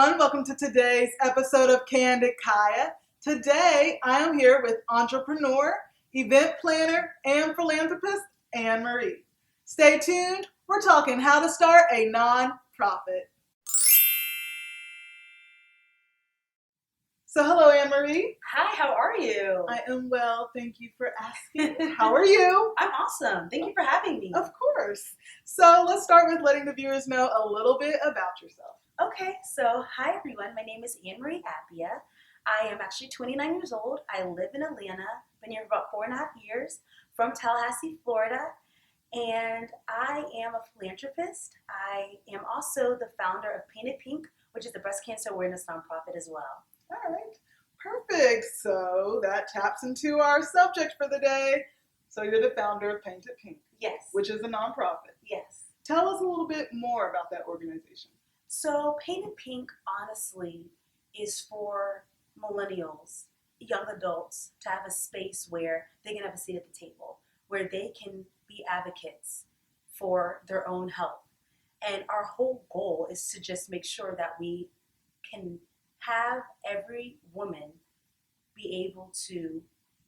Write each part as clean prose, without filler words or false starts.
everyone. Welcome to today's episode of Candid Kaya. Today, I am here with entrepreneur, event planner, and philanthropist, Anne Marie. Stay tuned. We're talking how to start a nonprofit. So, hello, Anne Marie. Hi, how are you? I am well. Thank you for asking. How are you? I'm awesome. Thank you for having me. Of course. So, let's start with letting the viewers know a little bit about yourself. Okay, so hi everyone. My name is Anne Marie Appia. I am actually 29 years old. I live in Atlanta. Been here for about 4.5 years. From Tallahassee, Florida. And I am a philanthropist. I am also the founder of Painted Pink, which is a breast cancer awareness nonprofit as well. All right, perfect. So that taps into our subject for the day. So you're the founder of Painted Pink. Yes. Which is a nonprofit. Yes. Tell us a little bit more about that organization. So Painted Pink, honestly, is for millennials, young adults, to have a space where they can have a seat at the table, where they can be advocates for their own health. And our whole goal is to just make sure that we can have every woman be able to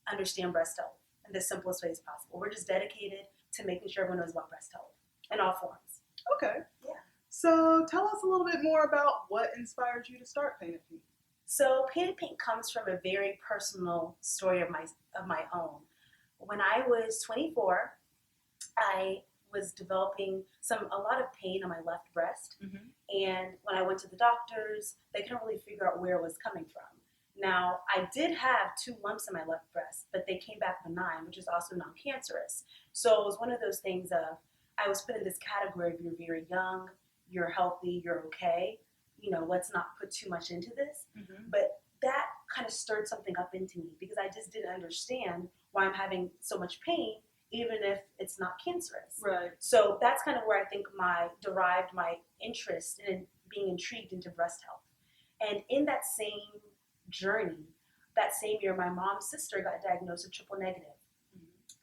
understand breast health in the simplest way as possible. We're just dedicated to making sure everyone knows about breast health in all forms. Okay. Yeah. So tell us a little bit more about what inspired you to start Painted Pink. So Painted Pink comes from a very personal story of my own. When I was 24, I was developing a lot of pain on my left breast. And when I went to the doctors, they couldn't really figure out where it was coming from. Now, I did have 2 lumps in my left breast, but they came back benign, which is also non-cancerous. So it was one of those things of, I was put in this category of you're very young, you're healthy, you're okay. Let's not put too much into this. But that kind of stirred something up into me because I just didn't understand why I'm having so much pain, even if it's not cancerous. Right. So that's kind of where I think derived my interest in being intrigued into breast health. And in that same journey, that same year, my mom's sister got diagnosed with triple negative.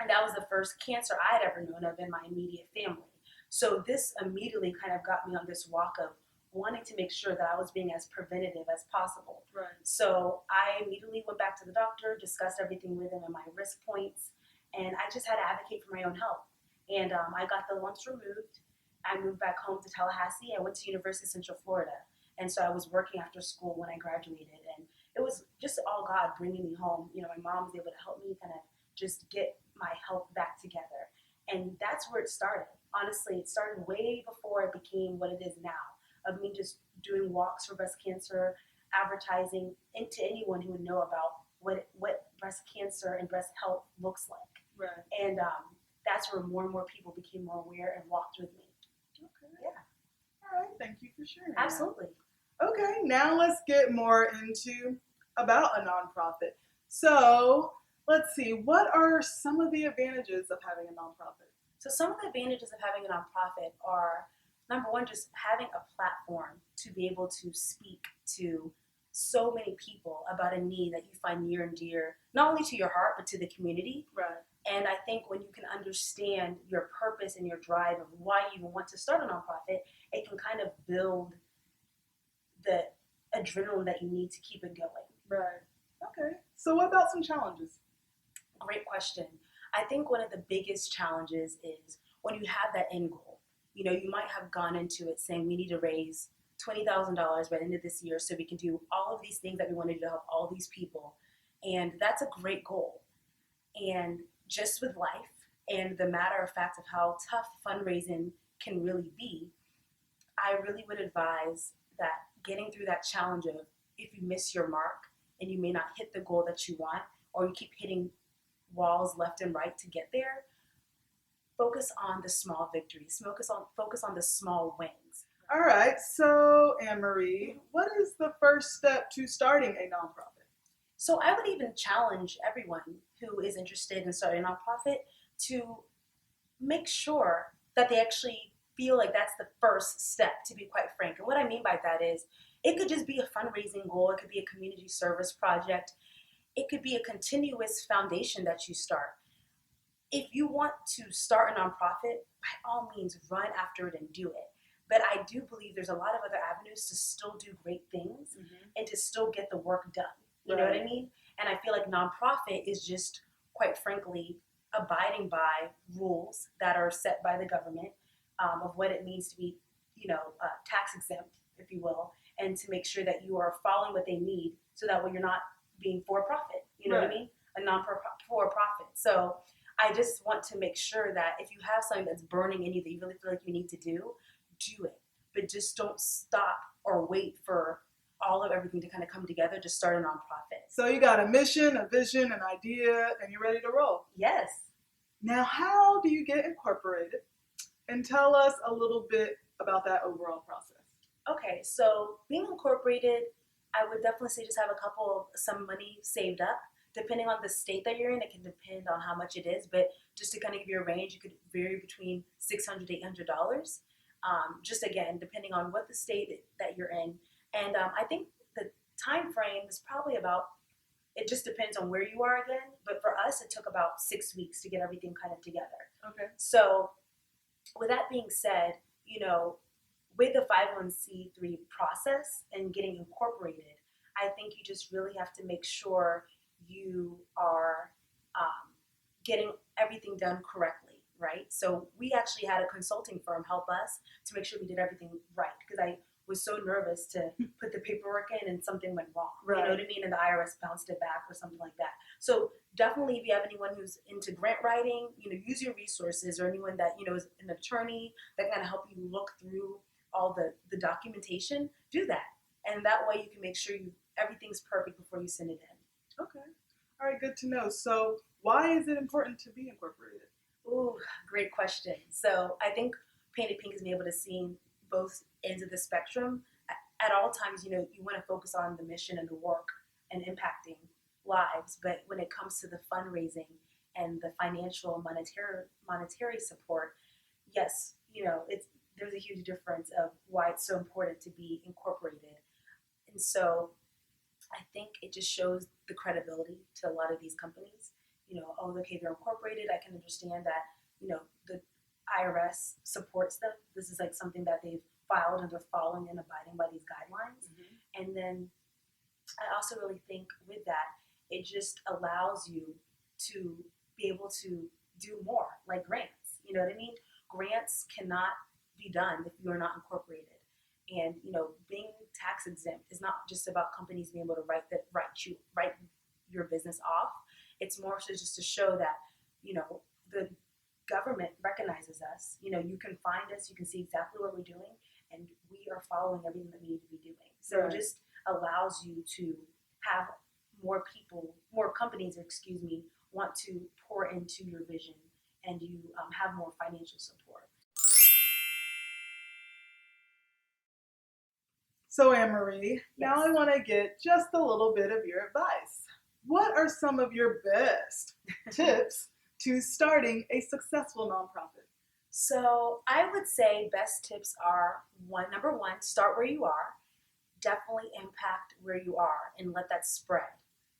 And that was the first cancer I had ever known of in my immediate family. So this immediately kind of got me on this walk of wanting to make sure that I was being as preventative as possible. Right. So I immediately went back to the doctor, discussed everything with him and my risk points, and I just had to advocate for my own health. And I got the lumps removed. I moved back home to Tallahassee. I went to University of Central Florida. And so I was working after school when I graduated. And it was just all God bringing me home. My mom was able to help me kind of just get my health back together. And that's where it started. Honestly, it started way before it became what it is now, of me just doing walks for breast cancer, advertising into anyone who would know about what breast cancer and breast health looks like. Right. And that's where more and more people became more aware and walked with me. Okay. Yeah. All right. Thank you for sharing. Absolutely. Okay. Now let's get more into about a nonprofit. So let's see. What are some of the advantages of having a nonprofit? So some of the advantages of having a nonprofit are, number one, just having a platform to be able to speak to so many people about a need that you find near and dear, not only to your heart, but to the community. Right. And I think when you can understand your purpose and your drive of why you even want to start a nonprofit, it can kind of build the adrenaline that you need to keep it going. Right. Okay. So what about some challenges? Great question. I think one of the biggest challenges is when you have that end goal. You might have gone into it saying we need to raise $20,000 by the end of this year so we can do all of these things that we want to do to help all these people. And that's a great goal. And just with life and the matter of fact of how tough fundraising can really be, I really would advise that getting through that challenge of if you miss your mark and you may not hit the goal that you want, or you keep hitting walls left and right to get there, focus on the small victories. Focus on the small wins. All right. So, Anne Marie, what is the first step to starting a nonprofit? So I would even challenge everyone who is interested in starting a nonprofit to make sure that they actually feel like that's the first step, to be quite frank. And what I mean by that is it could just be a fundraising goal. It could be a community service project. It could be a continuous foundation that you start. If you want to start a nonprofit, by all means, run after it and do it. But I do believe there's a lot of other avenues to still do great things and to still get the work done. You know what I mean? And I feel like nonprofit is just, quite frankly, abiding by rules that are set by the government of what it means to be, tax exempt, if you will, and to make sure that you are following what they need so that way you're not being for profit. You know what I mean? A for profit. So I just want to make sure that if you have something that's burning in you that you really feel like you need to do it. But just don't stop or wait for all of everything to kind of come together to start a nonprofit. So you got a mission, a vision, an idea, and you're ready to roll. Yes. Now, how do you get incorporated? And tell us a little bit about that overall process. Okay, so being incorporated, I would definitely say just have some money saved up. Depending on the state that you're in, it can depend on how much it is. But just to kind of give you a range, it could vary between $600 to $800. Just again, depending on what the state that you're in. And I think the time frame is probably it just depends on where you are again. But for us, it took about 6 weeks to get everything kind of together. Okay. So with that being said, with the 501c3 process and getting incorporated, I think you just really have to make sure you are getting everything done correctly, right? So we actually had a consulting firm help us to make sure we did everything right, because I was so nervous to put the paperwork in and something went wrong. Right. You know what I mean? And the IRS bounced it back or something like that. So definitely, if you have anyone who's into grant writing, use your resources, or anyone that is an attorney that kind of help you look through all the documentation. Do that, and that way you can make sure everything's perfect before you send it in. Okay. All right. Good to know. So why is it important to be incorporated? Ooh, great question. So I think Painted Pink has been able to see both ends of the spectrum. At all times, you want to focus on the mission and the work and impacting lives. But when it comes to the fundraising and the financial monetary support, yes, there's a huge difference of why it's so important to be incorporated. And so I think it just shows the credibility to a lot of these companies. Okay, they're incorporated. I can understand that, the IRS supports them. This is like something that they've filed and they're following and abiding by these guidelines. And then I also really think with that, it just allows you to be able to do more, like grants. You know what I mean? Grants cannot be done if you are not incorporated. And being tax exempt is not just about companies being able to write your business off. It's more so just to show that the government recognizes us. You can find us, you can see exactly what we're doing, and we are following everything that we need to be doing. So It just allows you to have more companies, want to pour into your vision, and you have more financial support. So Anne-Marie, now I want to get just a little bit of your advice. What are some of your best tips to starting a successful nonprofit? So I would say best tips are number one, start where you are. Definitely impact where you are and let that spread.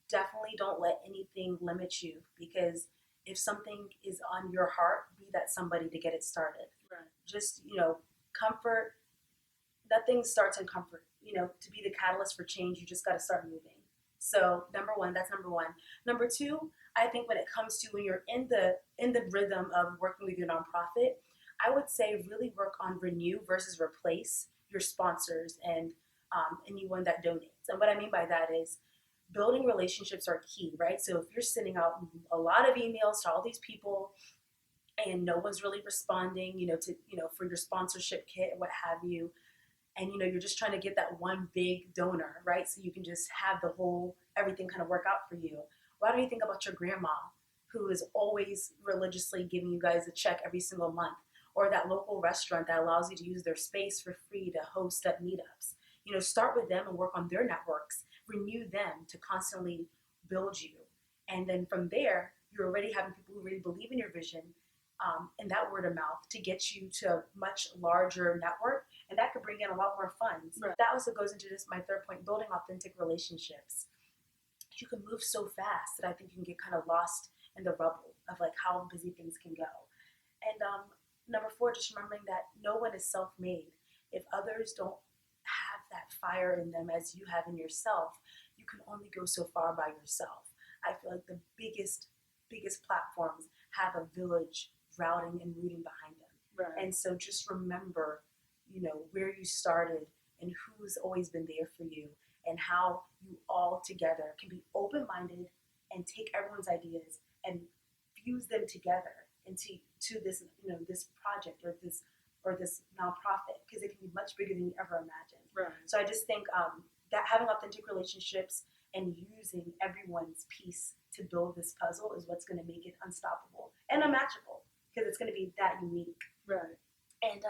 Definitely don't let anything limit you, because if something is on your heart, be that somebody to get it started. Right. Just, comfort. Nothing starts in comfort. To be the catalyst for change, you just got to start moving. So that's number one. Number two, I think when it comes to when you're in the rhythm of working with your nonprofit, I would say really work on renew versus replace your sponsors and anyone that donates. And what I mean by that is building relationships are key, right? So if you're sending out a lot of emails to all these people and no one's really responding, for your sponsorship kit and what have you, and you're just trying to get that one big donor, right? So you can just have everything kind of work out for you. Why don't you think about your grandma, who is always religiously giving you guys a check every single month, or that local restaurant that allows you to use their space for free to host up meetups? Start with them and work on their networks, renew them to constantly build you. And then from there, you're already having people who really believe in your vision, and that word of mouth to get you to a much larger network, and that could bring in a lot more funds. Right. That also goes into my third point, building authentic relationships. You can move so fast that I think you can get kind of lost in the rubble of like how busy things can go. And number four, just remembering that no one is self-made. if others don't have that fire in them as you have in yourself, you can only go so far by yourself. I feel like the biggest platforms have a village routing and rooting behind them. Right. And so just remember, where you started and who's always been there for you, and how you all together can be open-minded and take everyone's ideas and fuse them together into this, this project or this nonprofit, because it can be much bigger than you ever imagined. Right. So I just think that having authentic relationships and using everyone's piece to build this puzzle is what's going to make it unstoppable and unmatchable, because it's going to be that unique. Right. And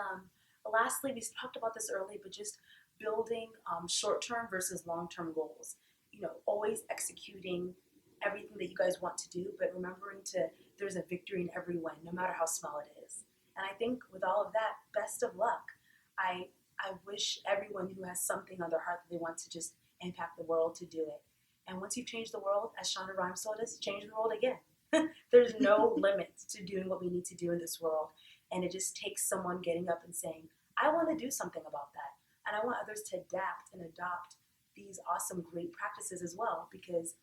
lastly, we talked about this earlier, but just building short-term versus long-term goals. Always executing everything that you guys want to do, but remembering there's a victory in every win, no matter how small it is. And I think with all of that, best of luck. I wish everyone who has something on their heart that they want to just impact the world to do it. And once you've changed the world, as Shonda Rhimes told us, change the world again. There's no limit to doing what we need to do in this world. And it just takes someone getting up and saying, I want to do something about that. And I want others to adapt and adopt these awesome, great practices as well. Because,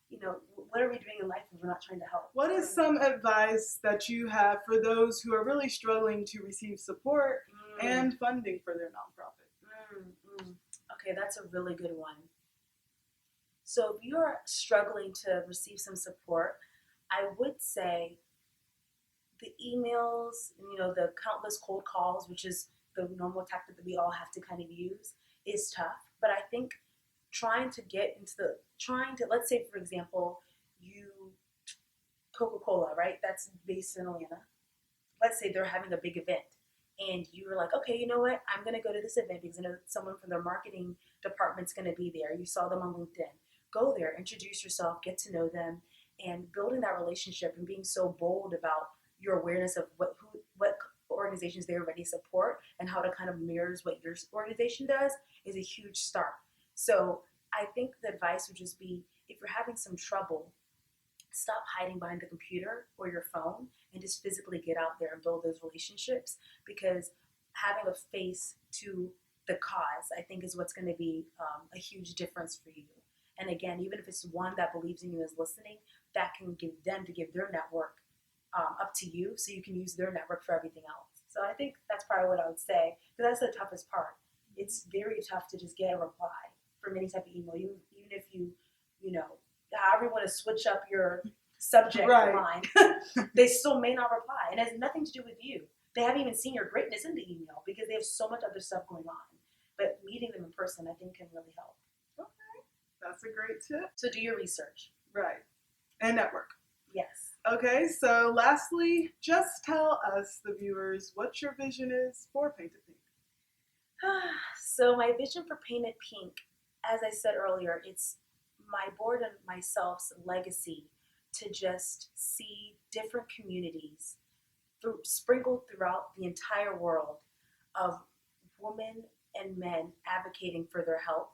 what are we doing in life if we're not trying to help? What is some advice that you have for those who are really struggling to receive support and funding for their nonprofit? Okay, that's a really good one. So if you're struggling to receive some support, I would say the emails, the countless cold calls, which is the normal tactic that we all have to kind of use, is tough. But I think let's say, for example, Coca-Cola, right? That's based in Atlanta. Let's say they're having a big event, and you're like, okay, you know what? I'm going to go to this event because I know someone from their marketing department's going to be there. You saw them on LinkedIn. Go there, introduce yourself, get to know them, and building that relationship and being so bold about your awareness of what organizations they already support and how to kind of mirrors what your organization does is a huge start. So I think the advice would just be, if you're having some trouble, stop hiding behind the computer or your phone and just physically get out there and build those relationships, because having a face to the cause, I think, is what's going to be a huge difference for you. And again, even if it's one that believes in you is listening, that can give them to give their network up to you, so you can use their network for everything else. So I think that's probably what I would say, because that's the toughest part. It's very tough to just get a reply from any type of email, even if however you want to switch up your subject line, they still may not reply. And it has nothing to do with you. They haven't even seen your greatness in the email because they have so much other stuff going on. But meeting them in person, I think, can really help. Okay, that's a great tip. So do your research. Right. And network. Yes. Okay, so lastly, just tell us, the viewers, what your vision is for Painted Pink. So my vision for Painted Pink, as I said earlier, it's my board and myself's legacy to just see different communities sprinkled throughout the entire world of women and men advocating for their health,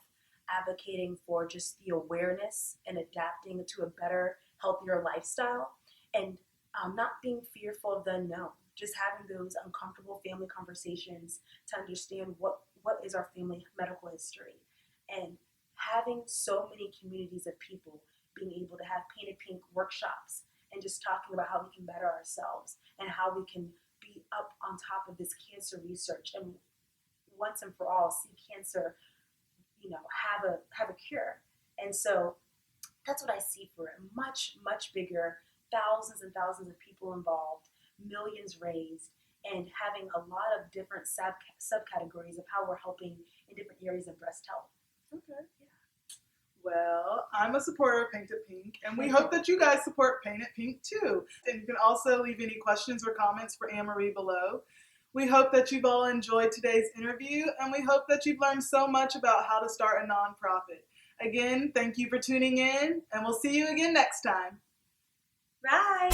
advocating for just the awareness and adapting to a better, healthier lifestyle, and not being fearful of the unknown, just having those uncomfortable family conversations to understand what is our family medical history, and having so many communities of people being able to have Painted Pink workshops and just talking about how we can better ourselves and how we can be up on top of this cancer research and once and for all see cancer, have a cure. And so that's what I see for it. Much, much bigger, thousands and thousands of people involved, millions raised, and having a lot of different subcategories of how we're helping in different areas of breast health. Okay. Yeah. Well, I'm a supporter of Painted Pink, and we hope that you guys support Painted Pink too. And you can also leave any questions or comments for Anne-Marie below. We hope that you've all enjoyed today's interview, and we hope that you've learned so much about how to start a nonprofit. Again, thank you for tuning in, and we'll see you again next time. Bye.